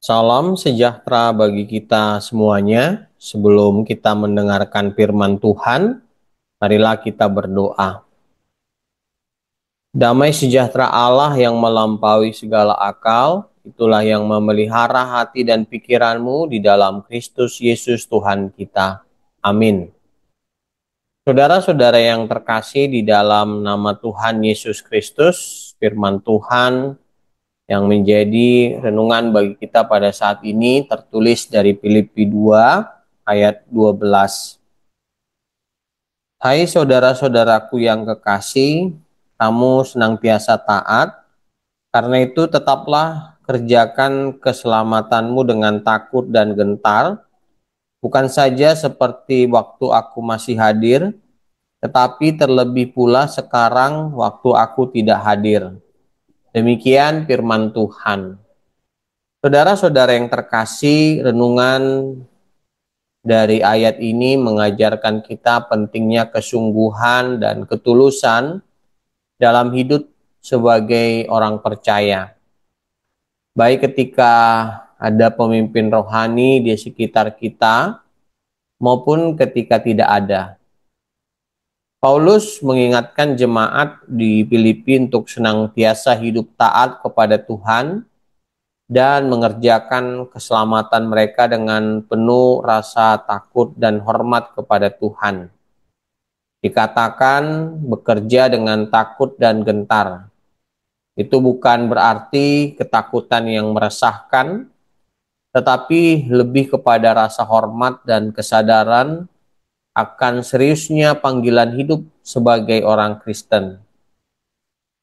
Salam sejahtera bagi kita semuanya. Sebelum kita mendengarkan firman Tuhan, marilah kita berdoa. Damai sejahtera Allah yang melampaui segala akal, itulah yang memelihara hati dan pikiranmu di dalam Kristus Yesus Tuhan kita. Amin. Saudara-saudara yang terkasih di dalam nama Tuhan Yesus Kristus, firman Tuhan yang menjadi renungan bagi kita pada saat ini tertulis dari Filipi 2 ayat 12. Hai saudara-saudaraku yang kekasih, kamu senantiasa taat, karena itu tetaplah kerjakan keselamatanmu dengan takut dan gentar, bukan saja seperti waktu aku masih hadir, tetapi terlebih pula sekarang waktu aku tidak hadir. Demikian firman Tuhan. Saudara-saudara yang terkasih, renungan dari ayat ini mengajarkan kita pentingnya kesungguhan dan ketulusan dalam hidup sebagai orang percaya. Baik ketika ada pemimpin rohani di sekitar kita, maupun ketika tidak ada. Paulus mengingatkan jemaat di Filipi untuk senantiasa hidup taat kepada Tuhan dan mengerjakan keselamatan mereka dengan penuh rasa takut dan hormat kepada Tuhan. Dikatakan bekerja dengan takut dan gentar. Itu bukan berarti ketakutan yang meresahkan, tetapi lebih kepada rasa hormat dan kesadaran akan seriusnya panggilan hidup sebagai orang Kristen.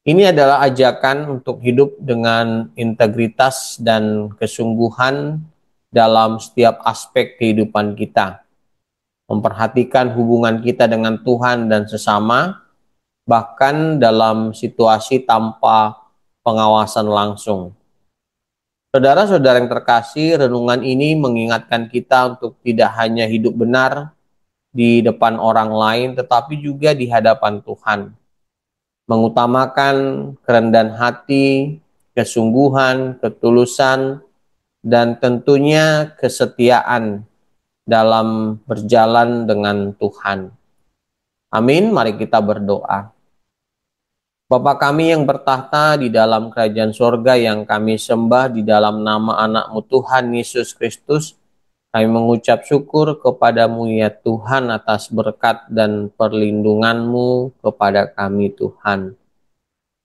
Ini adalah ajakan untuk hidup dengan integritas dan kesungguhan dalam setiap aspek kehidupan kita. Memperhatikan hubungan kita dengan Tuhan dan sesama, bahkan dalam situasi tanpa pengawasan langsung. Saudara-saudara yang terkasih, renungan ini mengingatkan kita untuk tidak hanya hidup benar di depan orang lain, tetapi juga di hadapan Tuhan. Mengutamakan kerendahan hati, kesungguhan, ketulusan, dan tentunya kesetiaan dalam berjalan dengan Tuhan. Amin, mari kita berdoa. Bapa kami yang bertahta di dalam kerajaan sorga, yang kami sembah di dalam nama anak-Mu Tuhan Yesus Kristus, kami mengucap syukur kepadamu ya Tuhan atas berkat dan perlindungan-Mu kepada kami Tuhan.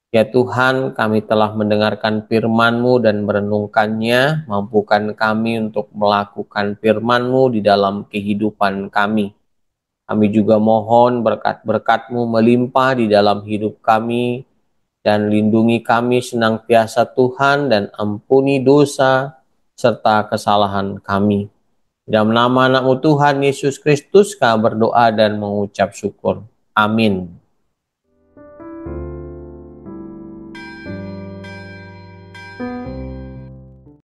Ya Tuhan, kami telah mendengarkan firman-Mu dan merenungkannya, mampukan kami untuk melakukan firman-Mu di dalam kehidupan kami. Kami juga mohon berkat-berkat-Mu melimpah di dalam hidup kami, dan lindungi kami senantiasa Tuhan, dan ampuni dosa serta kesalahan kami. Dalam nama anak-Mu Tuhan Yesus Kristus, kami berdoa dan mengucap syukur. Amin.